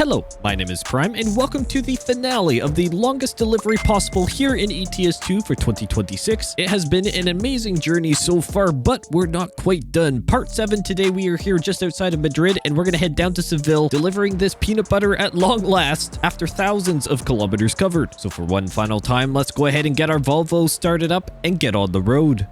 Hello, my name is Prime, and welcome to the finale of the longest delivery possible here in ETS2 for 2026. It has been an amazing journey so far, but we're not quite done. Part 7 today, we are here just outside of Madrid, and we're going to head down to Seville, delivering this peanut butter at long last after thousands of kilometers covered. So for one final time, let's go ahead and get our Volvo started up and get on the road.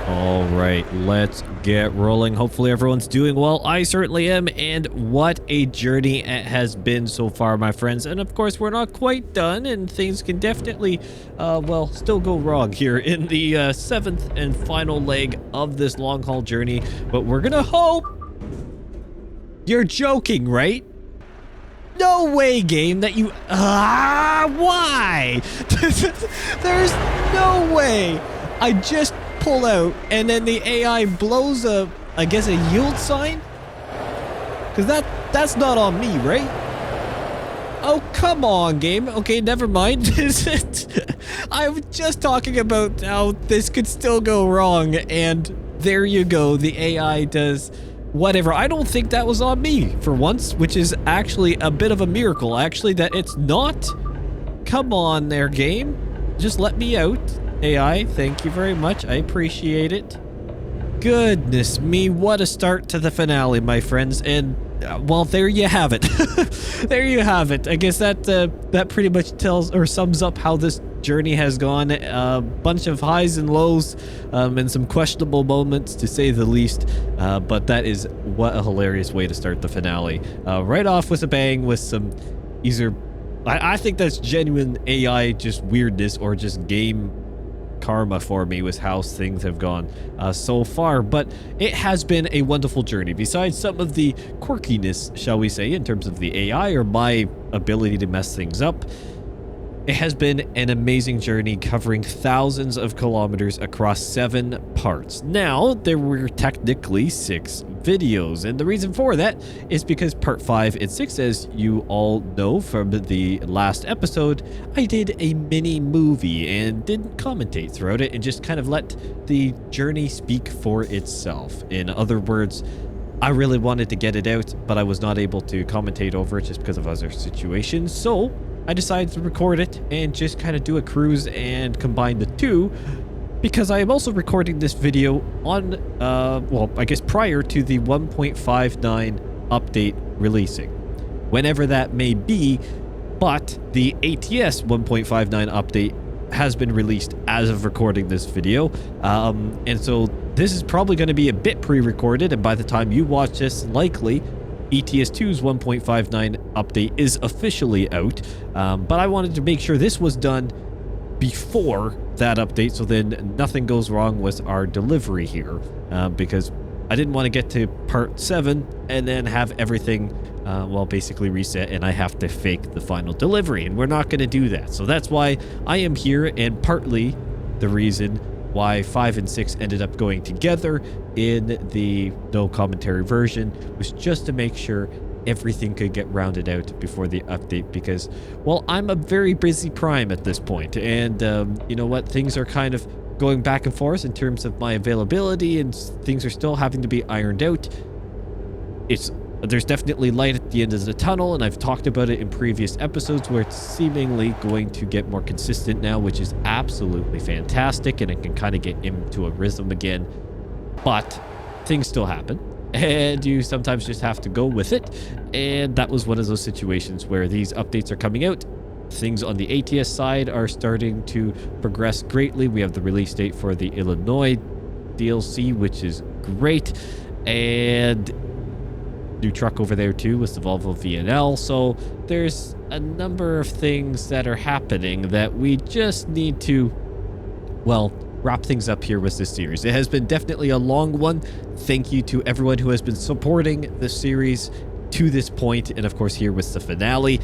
Alright, let's get rolling. Hopefully everyone's doing well. I certainly am, and what a journey it has been so far, my friends. And of course, we're not quite done, and things can definitely, well, still go wrong here in the 7th and final leg of this long-haul journey. But we're gonna hope... You're joking, right? No way, game, that you... why? There's no way. I just pull out and then the AI blows a, I guess, a yield sign? Because that's not on me, right? Oh, come on, game. Okay, never mind. I'm just talking about how this could still go wrong, and there you go. The AI does whatever. I don't think that was on me for once, which is actually a bit of a miracle, actually, that it's not. Come on there, game. Just let me out. AI, thank you very much. I appreciate it. Goodness me, what a start to the finale, my friends. And, well, there you have it. There you have it. I guess that pretty much tells or sums up how this journey has gone. A bunch of highs and lows, and some questionable moments, to say the least. But that is what a hilarious way to start the finale. Right off with a bang with some either... I think that's genuine AI just weirdness or just game karma for me with how things have gone so far, but it has been a wonderful journey. Besides some of the quirkiness, shall we say, in terms of the AI or my ability to mess things up, it has been an amazing journey covering thousands of kilometers across 7 parts. Now, there were technically 6 videos, and the reason for that is because part 5 and 6, as you all know from the last episode, I did a mini movie and didn't commentate throughout it and just kind of let the journey speak for itself. In other words, I really wanted to get it out, but I was not able to commentate over it just because of other situations, so I decided to record it and just kind of do a cruise and combine the two, because I am also recording this video on, well, I guess prior to the 1.59 update releasing, whenever that may be, but the ATS 1.59 update has been released as of recording this video, and so this is probably going to be a bit pre-recorded, and by the time you watch this, likely ETS2's 1.59 update is officially out, but I wanted to make sure this was done before that update, so then nothing goes wrong with our delivery here, because I didn't want to get to part 7 and then have everything, well, basically reset, and I have to fake the final delivery, and we're not going to do that. So that's why I am here, and partly the reason why 5 and 6 ended up going together in the no commentary version was just to make sure everything could get rounded out before the update, because, well, I'm a very busy Prime at this point, and you know what, things are kind of going back and forth in terms of my availability, and things are still having to be ironed out. There's definitely light at the end of the tunnel, and I've talked about it in previous episodes where it's seemingly going to get more consistent now, which is absolutely fantastic, and it can kind of get into a rhythm again. But things still happen, and you sometimes just have to go with it, and that was one of those situations where these updates are coming out. Things on the ATS side are starting to progress greatly. We have the release date for the Illinois DLC, which is great, and new truck over there too with the Volvo VNL. So there's a number of things that are happening that we just need to, well, wrap things up here with this series. It has been definitely a long one. Thank you to everyone who has been supporting the series to this point, and of course here with the finale.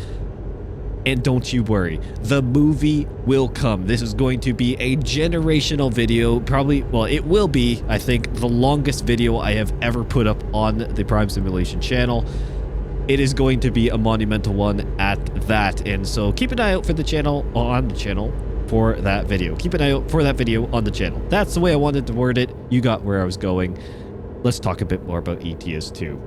And don't you worry, the movie will come. This is going to be a generational video. Probably, well, it will be, I think, the longest video I have ever put up on the Prime Simulation channel. It is going to be a monumental one at that. And so keep an eye out for the channel, on the channel, for that video. Keep an eye out for that video on the channel. That's the way I wanted to word it. You got where I was going. Let's talk a bit more about ETS2.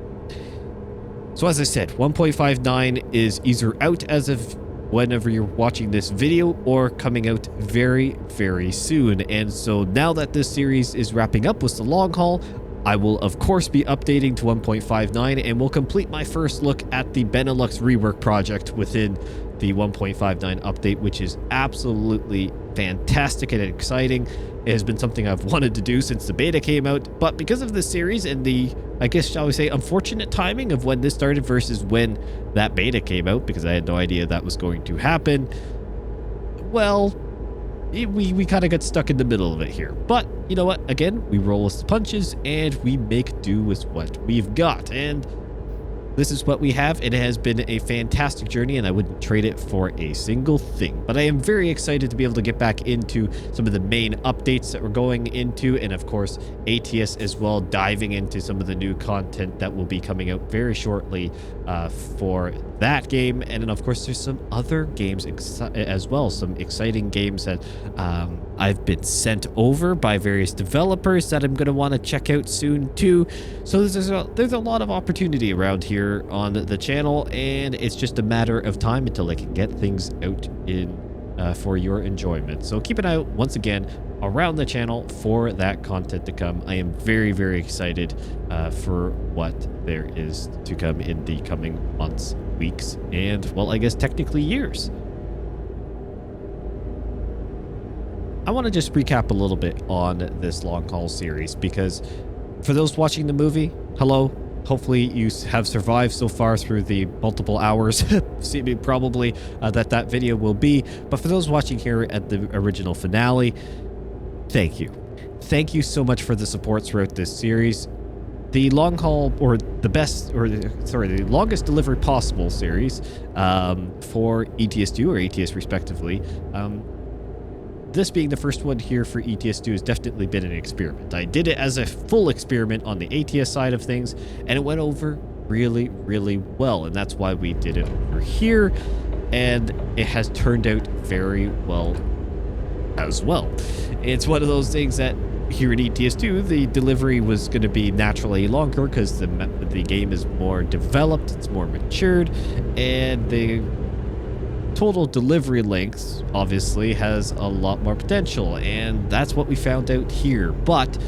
So as I said, 1.59 is either out as of whenever you're watching this video or coming out very, very soon. And so now that this series is wrapping up with the long haul, I will of course be updating to 1.59 and will complete my first look at the Benelux rework project within the 1.59 update, which is absolutely fantastic and exciting. It has been something I've wanted to do since the beta came out, but because of this series and the, I guess, shall we say, unfortunate timing of when this started versus when that beta came out, because I had no idea that was going to happen, well, we kind of got stuck in the middle of it here. But you know what? Again, we roll with the punches and we make do with what we've got. And this is what we have. It has been a fantastic journey and I wouldn't trade it for a single thing. But I am very excited to be able to get back into some of the main updates that we're going into. And of course, ATS as well, diving into some of the new content that will be coming out very shortly for that game. And then of course, there's some other games as well. Some exciting games that I've been sent over by various developers that I'm going to want to check out soon too. So there's a lot of opportunity around here on the channel, and it's just a matter of time until I can get things out in for your enjoyment. So keep an eye out once again around the channel for that content to come. I am very, very excited for what there is to come in the coming months, weeks, and, well, I guess technically years. I want to just recap a little bit on this long haul series, because for those watching the movie, hello. Hopefully you have survived so far through the multiple hours probably that video will be. But for those watching here at the original finale, thank you. Thank you so much for the support throughout this series. The long haul, or the longest delivery possible series for ETS2 or ATS respectively. This being the first one here for ETS2 has definitely been an experiment. I did it as a full experiment on the ATS side of things, and it went over really, really well. And that's why we did it over here, and it has turned out very well as well. It's one of those things that here at ETS2, the delivery was going to be naturally longer because the game is more developed, it's more matured, and the total delivery length obviously has a lot more potential, and that's what we found out here. But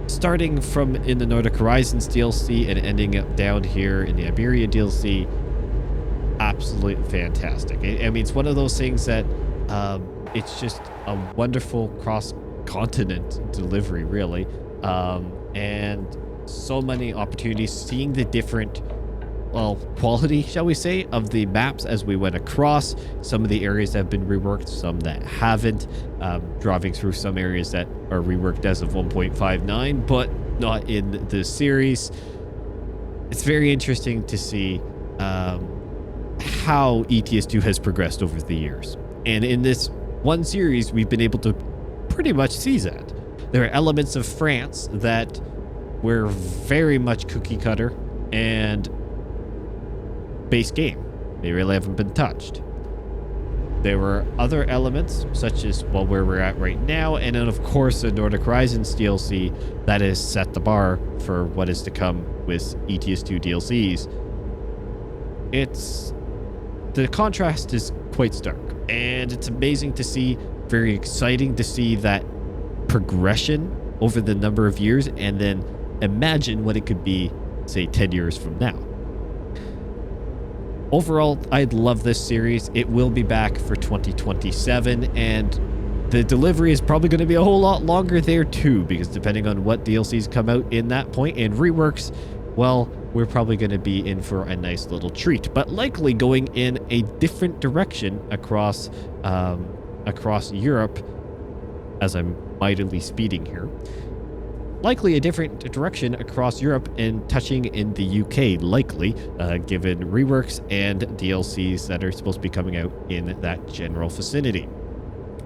starting from in the Nordic Horizons DLC and ending up down here in the Iberia DLC, absolutely fantastic. I mean, it's one of those things that it's just a wonderful cross-continent delivery, really, and so many opportunities, seeing the different, well, quality, shall we say, of the maps as we went across. Some of the areas have been reworked, some that haven't. Driving through some areas that are reworked as of 1.59, but not in the series. It's very interesting to see how ETS2 has progressed over the years. And in this one series, we've been able to pretty much see that. There are elements of France that were very much cookie cutter and base game. They really haven't been touched. There were other elements, such as, well, where we're at right now, and then of course the Nordic Horizons DLC that has set the bar for what is to come with ETS2 DLCs. The contrast is quite stark, and it's amazing to see, very exciting to see that progression over the number of years, and then imagine what it could be, say, 10 years from now. Overall, I love this series. It will be back for 2027, and the delivery is probably going to be a whole lot longer there too, because depending on what DLCs come out in that point and reworks, well, we're probably going to be in for a nice little treat, but likely going in a different direction across Europe, as I'm mightily speeding here. Likely a different direction across Europe and touching in the UK, likely, given reworks and DLCs that are supposed to be coming out in that general vicinity.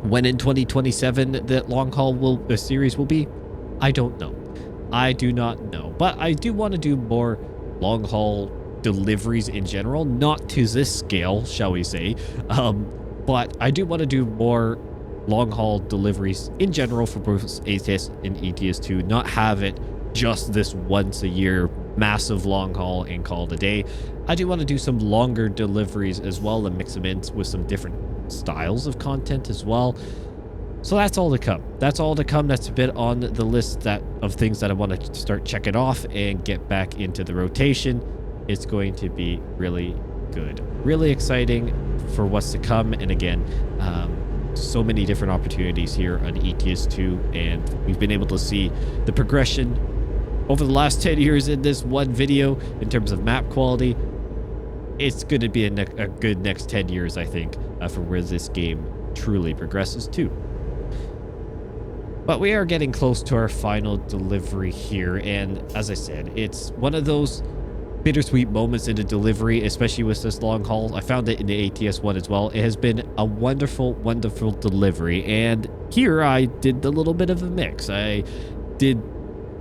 When in 2027 the long haul series will be, I don't know. I do not know. But I do want to do more long haul deliveries in general, not to this scale, shall we say. But I do want to do more long haul deliveries in general for both ATS and ETS2, not have it just this once a year massive long haul and call it a day. I do want to do some longer deliveries as well and mix them in with some different styles of content as well. So that's all to come. That's all to come. That's a bit on the list of things that I want to start checking off and get back into the rotation. It's going to be really good, really exciting for what's to come. And again, so many different opportunities here on ETS2, and we've been able to see the progression over the last 10 years in this one video in terms of map quality. It's going to be a good next 10 years, I think, for where this game truly progresses to. But we are getting close to our final delivery here, and as I said, it's one of those bittersweet moments in the delivery, especially with this long haul. I found it in the ATS1 as well. It has been a wonderful, wonderful delivery, and here I did a little bit of a mix. I did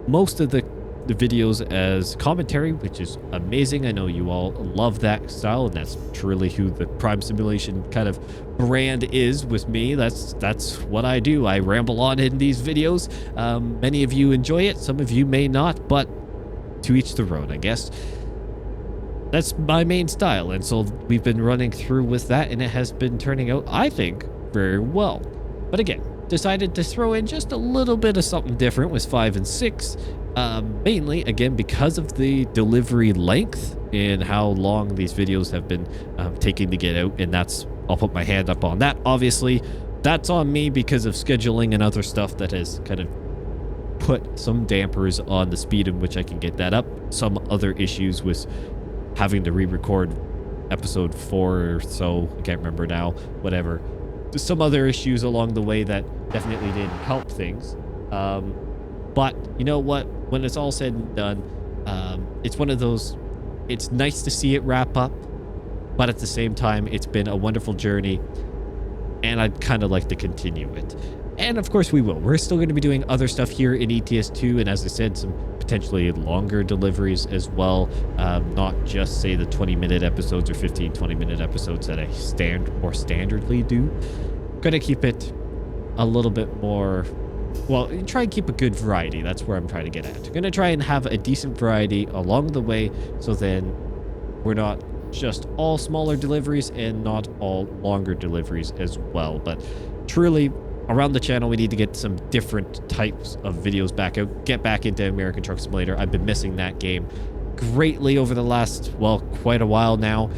most of the videos as commentary, which is amazing. I know you all love that style, and that's truly who the Prime Simulation kind of brand is with me. That's what I do. I ramble on in these videos. Many of you enjoy it, some of you may not, but to each their own, I guess. That's my main style, and so we've been running through with that, and it has been turning out, I think, very well. But again, decided to throw in just a little bit of something different with 5 and 6. Mainly, again, because of the delivery length and how long these videos have been taking to get out, and I'll put my hand up on that. Obviously, that's on me because of scheduling and other stuff that has kind of put some dampers on the speed in which I can get that up. Some other issues with having to re-record episode 4 or so, I can't remember now, whatever. There's some other issues along the way that definitely didn't help things. But you know what? When it's all said and done, it's one of those, it's nice to see it wrap up, but at the same time, it's been a wonderful journey, and I'd kind of like to continue it. And of course we will. We're still going to be doing other stuff here in ETS2, and as I said, some potentially longer deliveries as well. Not just, say, the 20-minute episodes or 15, 20-minute episodes that I standardly do. Going to keep it a little bit more... Well, try and keep a good variety. That's where I'm trying to get at. I'm going to try and have a decent variety along the way, so then we're not just all smaller deliveries and not all longer deliveries as well. But truly, around the channel, we need to get some different types of videos back out. Get back into American Truck Simulator. I've been missing that game greatly over the last, well, quite a while now.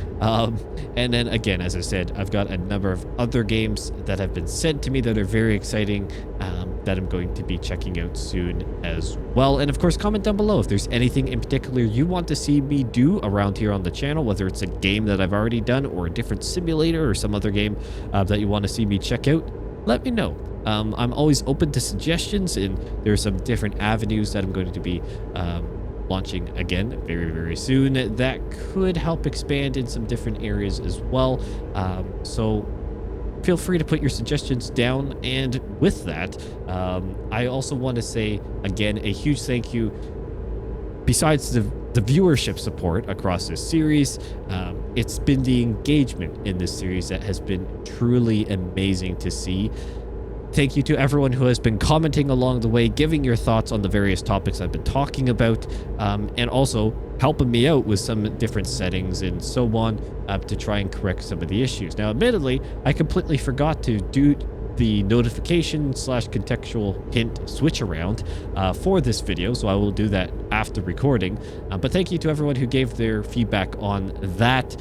And then again, as I said, I've got a number of other games that have been sent to me that are very exciting, that I'm going to be checking out soon as well. And of course, comment down below if there's anything in particular you want to see me do around here on the channel, whether it's a game that I've already done or a different simulator or some other game that you want to see me check out. Let me know. I'm always open to suggestions, and there's some different avenues that I'm going to be launching again very, very soon that could help expand in some different areas as well. So feel free to put your suggestions down. And with that, I also want to say again a huge thank you. Besides the viewership support across this series, it's been the engagement in this series that has been truly amazing to see. Thank you to everyone who has been commenting along the way, giving your thoughts on the various topics I've been talking about, and also helping me out with some different settings and so on to try and correct some of the issues. Now, admittedly, I completely forgot to do the notification / contextual hint switch around for this video, so I will do that after recording. But thank you to everyone who gave their feedback on that,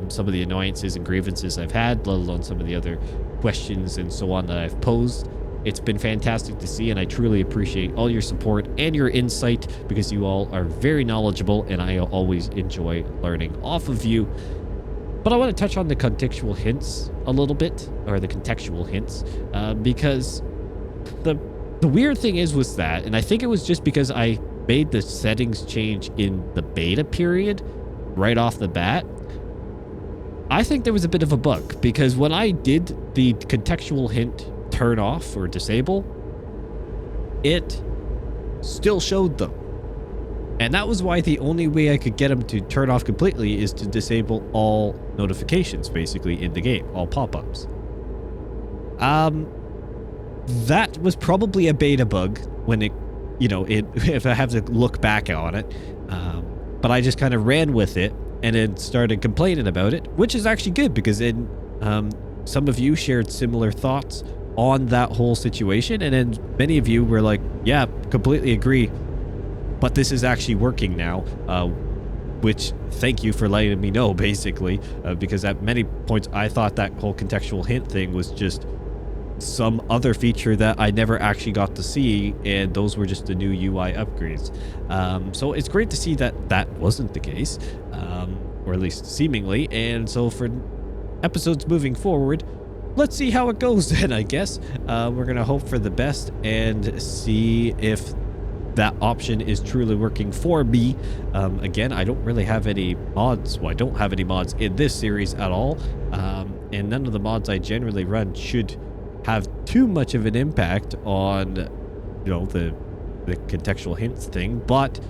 some of the annoyances and grievances I've had, let alone some of the other questions and so on that I've posed. It's been fantastic to see, and I truly appreciate all your support and your insight, because you all are very knowledgeable and I always enjoy learning off of you. But I want to touch on the contextual hints a little bit, or the contextual hints, because the weird thing was that, and I think it was just because I made the settings change in the beta period right off the bat, I think there was a bit of a bug, because when I did the contextual hint turn off or disable, it still showed them. And that was why the only way I could get them to turn off completely is to disable all notifications, basically, in the game, all pop-ups. That was probably a beta bug when it, if I have to look back on it. But I just kind of ran with it and then started complaining about it, which is actually good because some of you shared similar thoughts on that whole situation. And then many of you were like, yeah, completely agree. But this is actually working now, which thank you for letting me know, basically, because at many points I thought that whole contextual hint thing was just some other feature that I never actually got to see, and those were just the new UI upgrades. So it's great to see that that wasn't the case, or at least seemingly. And so for episodes moving forward, let's see how it goes then, I guess. We're gonna hope for the best and see if that option is truly working for me. Again, I don't really have any mods. Well, I don't have any mods in this series at all, and none of the mods I generally run should have too much of an impact on, the contextual hints thing. But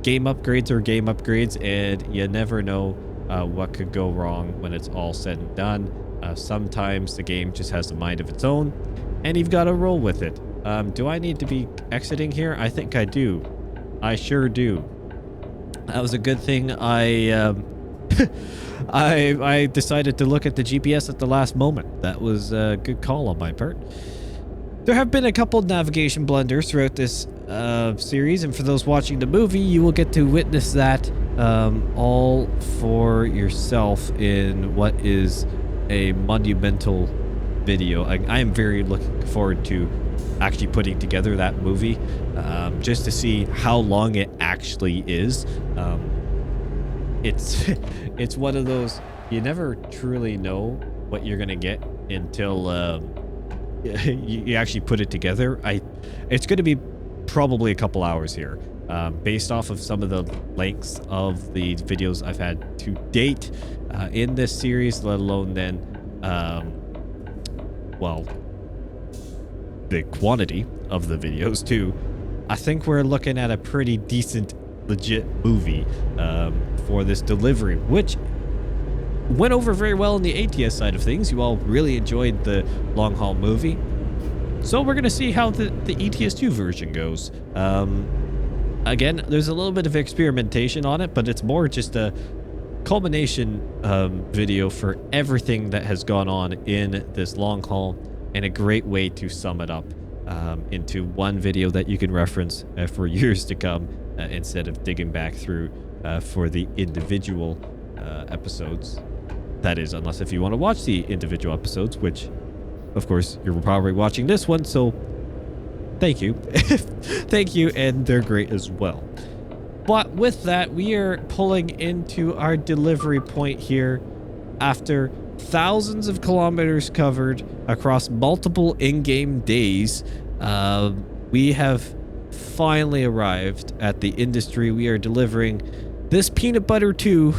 game upgrades are game upgrades, and you never know what could go wrong when it's all said and done. Sometimes the game just has a mind of its own, and you've got to roll with it. Do I need to be exiting here? I think I do. I sure do. That was a good thing. I decided to look at the GPS at the last moment. That was a good call on my part. There have been a couple navigation blunders throughout this series, and for those watching the movie, you will get to witness that all for yourself in what is a monumental video. I am very looking forward to actually putting together that movie, just to see how long it actually is. It's one of those, you never truly know what you're gonna get until you actually put it together. It's gonna be probably a couple hours here, based off of some of the lengths of the videos I've had to date in this series, let alone then the quantity of the videos too. I think we're looking at a pretty decent, legit movie for this delivery, which went over very well in the ATS side of things. You all really enjoyed the long haul movie, so we're gonna see how the ETS2 version goes. Again, there's a little bit of experimentation on it, but it's more just a culmination video for everything that has gone on in this long haul, and a great way to sum it up into one video that you can reference for years to come, instead of digging back through for the individual episodes. That is, unless if you want to watch the individual episodes, which of course you're probably watching this one, so thank you. Thank you, and they're great as well. But with that, we are pulling into our delivery point here after thousands of kilometers covered across multiple in-game days. We have finally arrived at the industry. We are delivering this peanut butter too.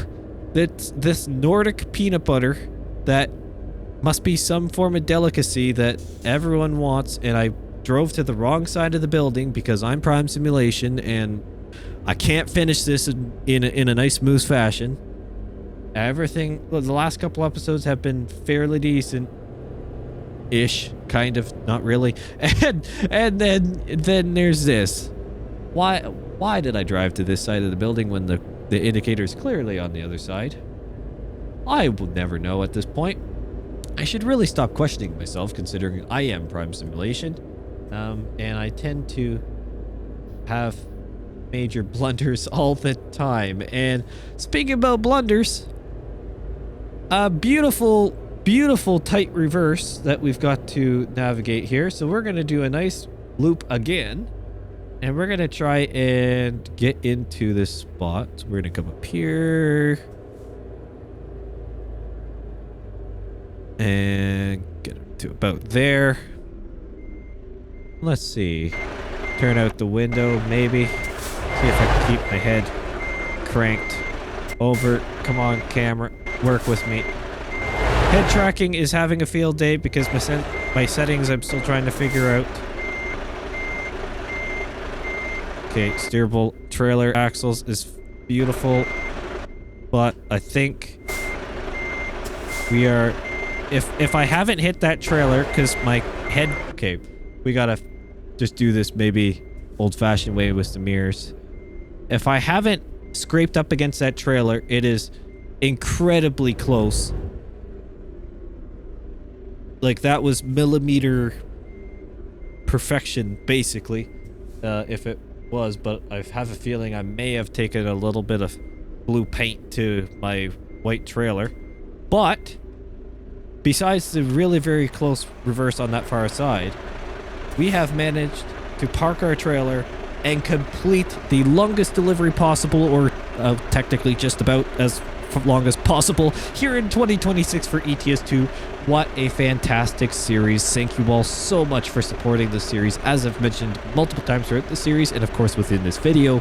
That's this Nordic peanut butter that must be some form of delicacy that everyone wants. And I drove to the wrong side of the building because I'm Prime Simulation and I can't finish this in a nice smooth fashion. Everything, the last couple episodes have been fairly decent ish, kind of, not really. And then there's this. Why did I drive to this side of the building when the indicator is clearly on the other side? I will never know at this point. I should really stop questioning myself, considering I am Prime Simulation, and I tend to have major blunders all the time. And speaking about blunders, a beautiful tight reverse that we've got to navigate here. So we're going to do a nice loop again, and we're going to try and get into this spot. So we're going to come up here and get to about there. Let's see, turn out the window, maybe see if I can keep my head cranked over. Come on, camera, work with me. Head tracking is having a field day because my settings I'm still trying to figure out. Okay, steerable trailer axles is beautiful, but I think we are if I haven't hit that trailer, because my head... Okay, we gotta just do this maybe old-fashioned way with some mirrors. If I haven't scraped up against that trailer, it is incredibly close. Like, that was millimeter perfection, basically, if it was, but I have a feeling I may have taken a little bit of blue paint to my white trailer. But besides the really very close reverse on that far side, we have managed to park our trailer and complete the longest delivery possible, or technically just about as long as possible, here in 2026 for ETS2. What a fantastic series. Thank you all so much for supporting this series, as I've mentioned multiple times throughout the series, and of course within this video.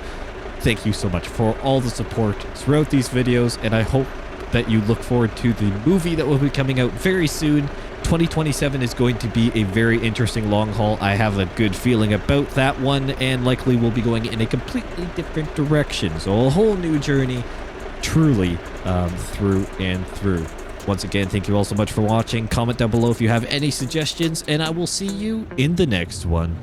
Thank you so much for all the support throughout these videos, and I hope that you look forward to the movie that will be coming out very soon. 2027 is going to be a very interesting long haul. I have a good feeling about that one, and likely we'll be going in a completely different direction. So a whole new journey, truly, through and through. Once again, thank you all so much for watching. Comment down below if you have any suggestions, and I will see you in the next one.